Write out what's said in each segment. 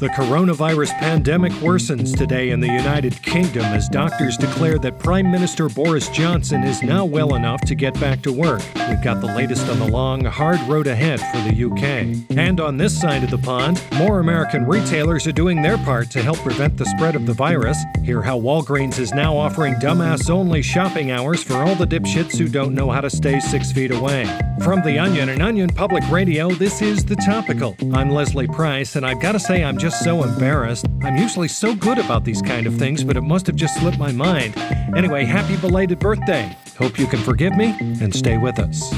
The coronavirus pandemic worsens today in the United Kingdom as doctors declare that Prime Minister Boris Johnson is now well enough to get back to work. We've got the latest on the long, hard road ahead for the UK. And on this side of the pond, more American retailers are doing their part to help prevent the spread of the virus. Hear how Walgreens is now offering dumbass-only shopping hours for all the dipshits who don't know how to stay 6 feet away. From The Onion and Onion Public Radio, this is The Topical. I'm Leslie Price, and I've got to say I'm just so embarrassed. I'm usually so good about these kind of things, but it must have just slipped my mind. Anyway, happy belated birthday. Hope you can forgive me and stay with us.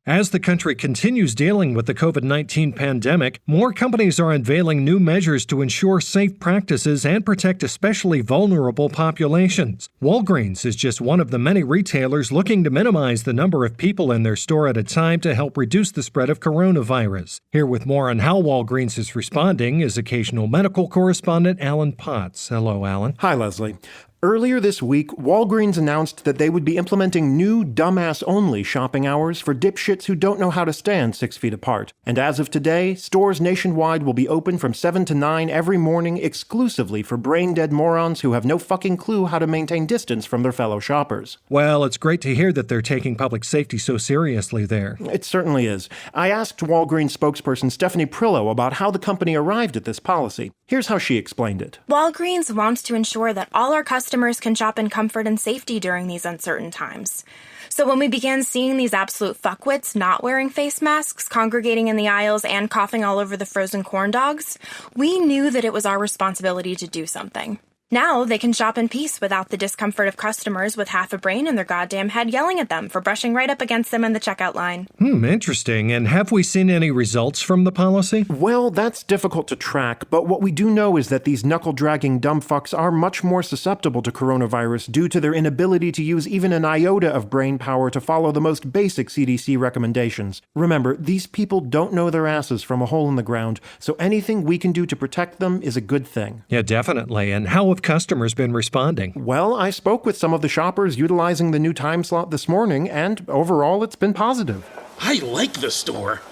As the country continues dealing with the COVID-19 pandemic, more companies are unveiling new measures to ensure safe practices and protect especially vulnerable populations. Walgreens is just one of the many retailers looking to minimize the number of people in their store at a time to help reduce the spread of coronavirus. Here with more on how Walgreens is responding is occasional medical correspondent Alan Potts. Hello, Alan. Hi, Leslie. Earlier this week, Walgreens announced that they would be implementing new dumbass-only shopping hours for dipshits who don't know how to stand 6 feet apart. And as of today, stores nationwide will be open from 7 to 9 every morning exclusively for brain-dead morons who have no fucking clue how to maintain distance from their fellow shoppers. Well, it's great to hear that they're taking public safety so seriously there. It certainly is. I asked Walgreens spokesperson Stephanie Prillo about how the company arrived at this policy. Here's how she explained it. Walgreens wants to ensure that all our customers can shop in comfort and safety during these uncertain times. So when we began seeing these absolute fuckwits not wearing face masks, congregating in the aisles, and coughing all over the frozen corn dogs, we knew that it was our responsibility to do something. Now they can shop in peace without the discomfort of customers with half a brain in their goddamn head yelling at them for brushing right up against them in the checkout line. Interesting. And have we seen any results from the policy? Well, that's difficult to track, but what we do know is that these knuckle-dragging dumb fucks are much more susceptible to coronavirus due to their inability to use even an iota of brain power to follow the most basic CDC recommendations. Remember, these people don't know their asses from a hole in the ground, so anything we can do to protect them is a good thing. Yeah, definitely. And how have customers been responding? Well, I spoke with some of the shoppers utilizing the new time slot this morning, and overall it's been positive. I like the store.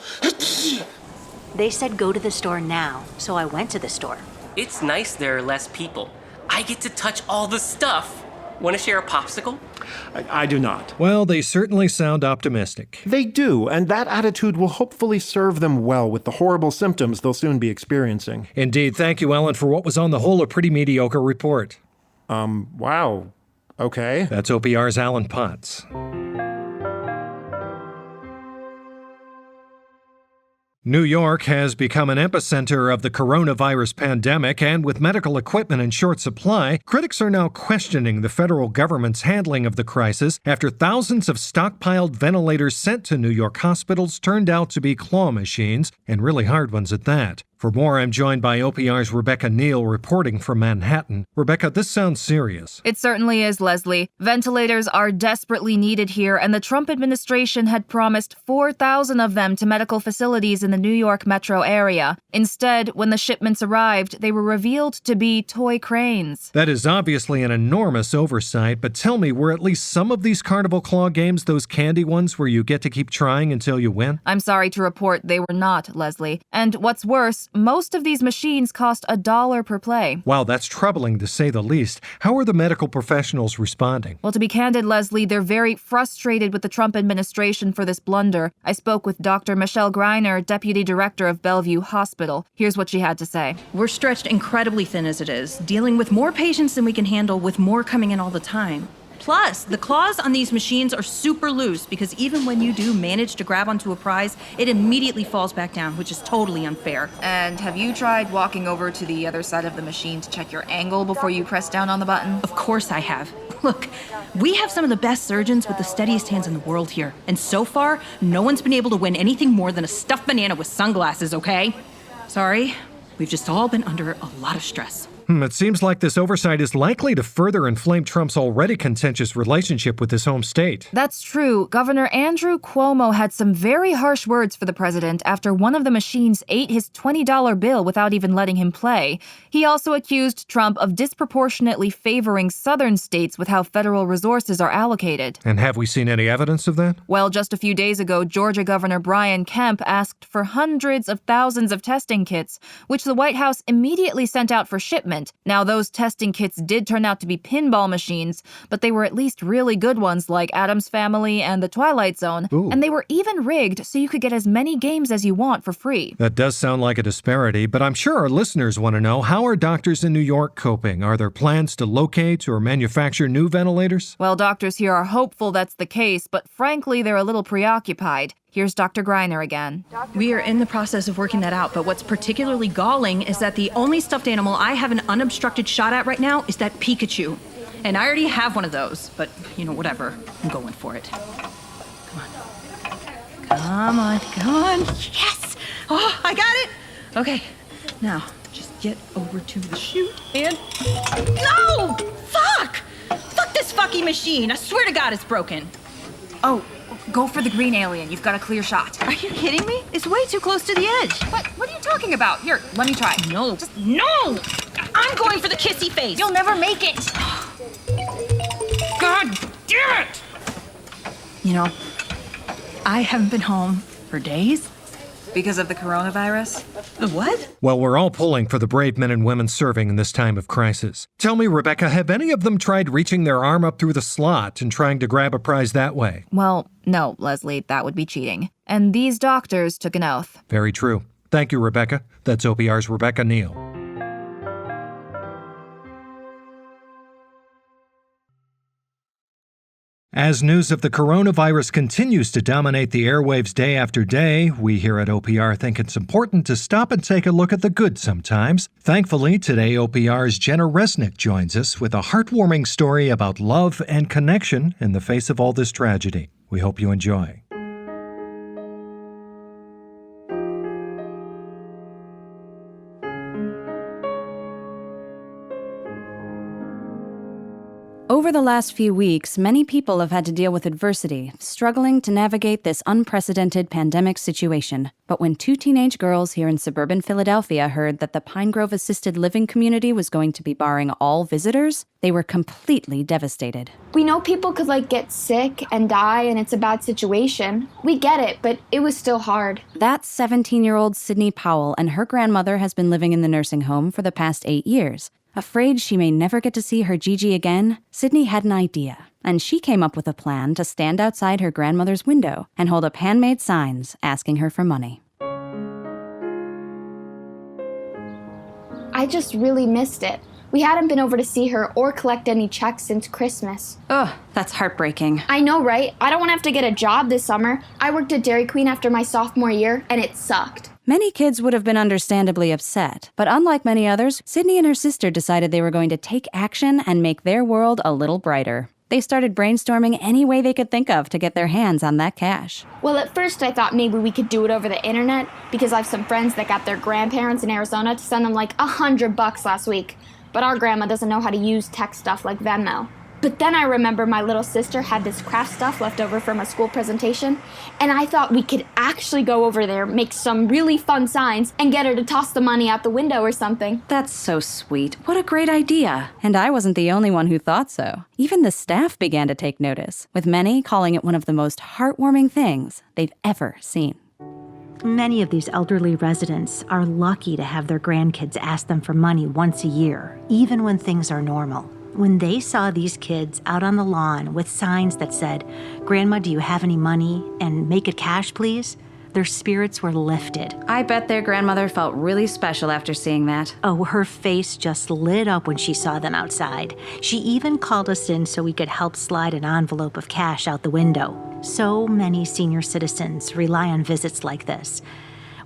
They said go to the store now, so I went to the store. It's nice there are less people. I get to touch all the stuff. Want to share a popsicle? I do not. Well, they certainly sound optimistic. They do, and that attitude will hopefully serve them well with the horrible symptoms they'll soon be experiencing. Indeed. Thank you, Ellen, for what was on the whole a pretty mediocre report. Wow. Okay. That's OPR's Alan Potts. New York has become an epicenter of the coronavirus pandemic, and with medical equipment in short supply, critics are now questioning the federal government's handling of the crisis after thousands of stockpiled ventilators sent to New York hospitals turned out to be claw machines, and really hard ones at that. For more, I'm joined by OPR's Rebecca Neal reporting from Manhattan. Rebecca, this sounds serious. It certainly is, Leslie. Ventilators are desperately needed here, and the Trump administration had promised 4,000 of them to medical facilities in the New York metro area. Instead, when the shipments arrived, they were revealed to be toy cranes. That is obviously an enormous oversight, but tell me, were at least some of these carnival claw games those candy ones where you get to keep trying until you win? I'm sorry to report they were not, Leslie. And what's worse, most of these machines cost $1 per play. Wow, that's troubling to say the least. How are the medical professionals responding? Well, to be candid, Leslie, they're very frustrated with the Trump administration for this blunder. I spoke with Dr. Michelle Greiner, Deputy Director of Bellevue Hospital. Here's what she had to say. We're stretched incredibly thin as it is, dealing with more patients than we can handle with more coming in all the time. Plus, the claws on these machines are super loose because even when you do manage to grab onto a prize, it immediately falls back down, which is totally unfair. And have you tried walking over to the other side of the machine to check your angle before you press down on the button? Of course I have. Look, we have some of the best surgeons with the steadiest hands in the world here. And so far, no one's been able to win anything more than a stuffed banana with sunglasses, okay? Sorry, we've just all been under a lot of stress. It seems like this oversight is likely to further inflame Trump's already contentious relationship with his home state. That's true. Governor Andrew Cuomo had some very harsh words for the president after one of the machines ate his $20 bill without even letting him play. He also accused Trump of disproportionately favoring southern states with how federal resources are allocated. And have we seen any evidence of that? Well, just a few days ago, Georgia Governor Brian Kemp asked for hundreds of thousands of testing kits, which the White House immediately sent out for shipment. Now, those testing kits did turn out to be pinball machines, but they were at least really good ones like Addams Family and The Twilight Zone. Ooh. And they were even rigged so you could get as many games as you want for free. That does sound like a disparity, but I'm sure our listeners want to know, how are doctors in New York coping? Are there plans to locate or manufacture new ventilators? Well, doctors here are hopeful that's the case, but frankly, they're a little preoccupied. Here's Dr. Greiner again. We are in the process of working that out, but what's particularly galling is that the only stuffed animal I have an unobstructed shot at right now is that Pikachu. And I already have one of those, but, whatever. I'm going for it. Come on. Yes! Oh, I got it! Okay, now, just get over to the chute and... No! Fuck! Fuck this fucking machine! I swear to God it's broken. Oh, go for the green alien. You've got a clear shot. Are you kidding me? It's way too close to the edge. What are you talking about? Here, let me try. No. Just no! I'm going for the kissy face. You'll never make it! God damn it! I haven't been home for days. Because of the coronavirus? The what? Well, we're all pulling for the brave men and women serving in this time of crisis. Tell me, Rebecca, have any of them tried reaching their arm up through the slot and trying to grab a prize that way? Well, no, Leslie, that would be cheating. And these doctors took an oath. Very true. Thank you, Rebecca. That's OPR's Rebecca Neal. As news of the coronavirus continues to dominate the airwaves day after day, we here at OPR think it's important to stop and take a look at the good sometimes. Thankfully, today OPR's Jenna Resnick joins us with a heartwarming story about love and connection in the face of all this tragedy. We hope you enjoy. Over the last few weeks, many people have had to deal with adversity, struggling to navigate this unprecedented pandemic situation. But when two teenage girls here in suburban Philadelphia heard that the Pine Grove Assisted Living community was going to be barring all visitors, they were completely devastated. We know people could get sick and die, and it's a bad situation. We get it, but it was still hard. That's 17-year-old Sydney Powell, and her grandmother has been living in the nursing home for the past 8 years. Afraid she may never get to see her Gigi again, Sydney had an idea, and she came up with a plan to stand outside her grandmother's window and hold up handmade signs asking her for money. I just really missed it. We hadn't been over to see her or collect any checks since Christmas. Ugh, that's heartbreaking. I know, right? I don't want to have to get a job this summer. I worked at Dairy Queen after my sophomore year, and it sucked. Many kids would have been understandably upset, but unlike many others, Sydney and her sister decided they were going to take action and make their world a little brighter. They started brainstorming any way they could think of to get their hands on that cash. Well, at first I thought maybe we could do it over the internet, because I have some friends that got their grandparents in Arizona to send them $100 last week. But our grandma doesn't know how to use tech stuff like Venmo. But then I remember my little sister had this craft stuff left over from a school presentation, and I thought we could actually go over there, make some really fun signs, and get her to toss the money out the window or something. That's so sweet. What a great idea. And I wasn't the only one who thought so. Even the staff began to take notice, with many calling it one of the most heartwarming things they've ever seen. Many of these elderly residents are lucky to have their grandkids ask them for money once a year, even when things are normal. When they saw these kids out on the lawn with signs that said, "Grandma, do you have any money?" and "Make it cash, please," their spirits were lifted. I bet their grandmother felt really special after seeing that. Oh, her face just lit up when she saw them outside. She even called us in so we could help slide an envelope of cash out the window. So many senior citizens rely on visits like this.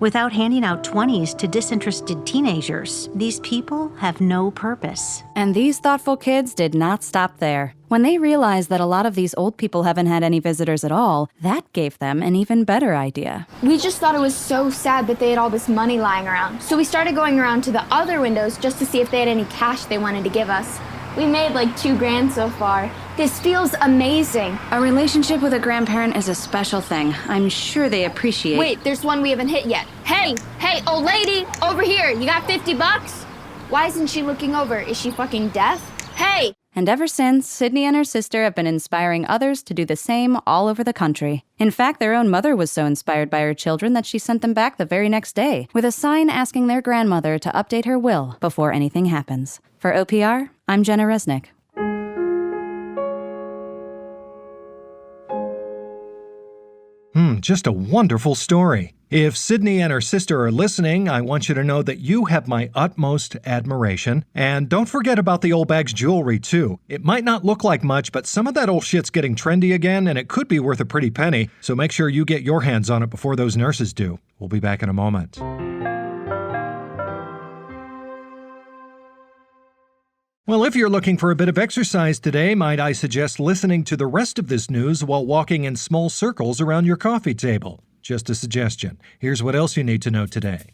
Without handing out 20s to disinterested teenagers, these people have no purpose. And these thoughtful kids did not stop there. When they realized that a lot of these old people haven't had any visitors at all, that gave them an even better idea. We just thought it was so sad that they had all this money lying around. So we started going around to the other windows just to see if they had any cash they wanted to give us. We made like $2,000 so far. This feels amazing. A relationship with a grandparent is a special thing. I'm sure they appreciate. Wait, there's one we haven't hit yet. Hey, old lady, over here. You got $50? Why isn't she looking over? Is she fucking deaf? Hey! And ever since, Sydney and her sister have been inspiring others to do the same all over the country. In fact, their own mother was so inspired by her children that she sent them back the very next day with a sign asking their grandmother to update her will before anything happens. For OPR, I'm Jenna Resnick. Just a wonderful story. If Sydney and her sister are listening, I want you to know that you have my utmost admiration. And don't forget about the old bag's jewelry, too. It might not look like much, but some of that old shit's getting trendy again, and it could be worth a pretty penny. So make sure you get your hands on it before those nurses do. We'll be back in a moment. Well, if you're looking for a bit of exercise today, might I suggest listening to the rest of this news while walking in small circles around your coffee table? Just a suggestion. Here's what else you need to know today.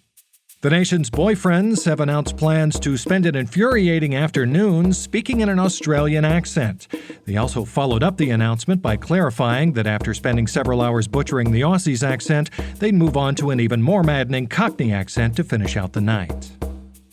The nation's boyfriends have announced plans to spend an infuriating afternoon speaking in an Australian accent. They also followed up the announcement by clarifying that after spending several hours butchering the Aussies accent, they'd move on to an even more maddening Cockney accent to finish out the night.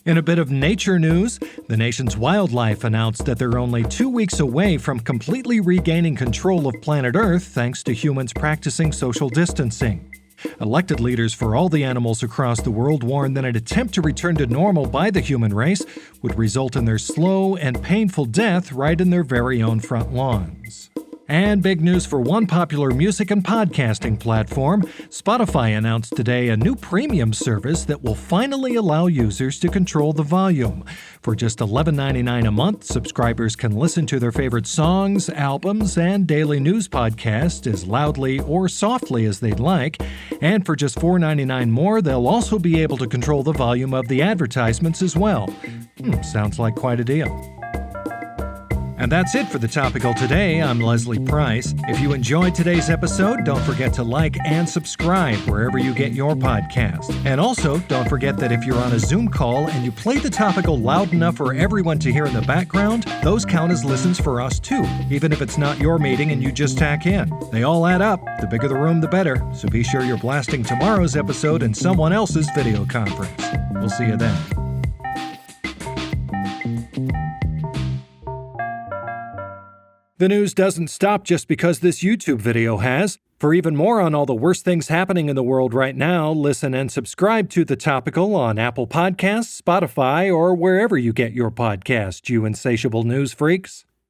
In a bit of nature news, the nation's wildlife announced that they're only 2 weeks away from completely regaining control of planet Earth thanks to humans practicing social distancing. Elected leaders for all the animals across the world warned that an attempt to return to normal by the human race would result in their slow and painful death right in their very own front lawns. And big news for one popular music and podcasting platform. Spotify announced today a new premium service that will finally allow users to control the volume. For just $11.99 a month, subscribers can listen to their favorite songs, albums, and daily news podcasts as loudly or softly as they'd like. And for just $4.99 more, they'll also be able to control the volume of the advertisements as well. Sounds like quite a deal. And that's it for The Topical today. I'm Leslie Price. If you enjoyed today's episode, don't forget to like and subscribe wherever you get your podcast. And also, don't forget that if you're on a Zoom call and you play The Topical loud enough for everyone to hear in the background, those count as listens for us too, even if it's not your meeting and you just tack in. They all add up. The bigger the room, the better. So be sure you're blasting tomorrow's episode in someone else's video conference. We'll see you then. The news doesn't stop just because this YouTube video has. For even more on all the worst things happening in the world right now, listen and subscribe to The Topical on Apple Podcasts, Spotify, or wherever you get your podcasts, you insatiable news freaks.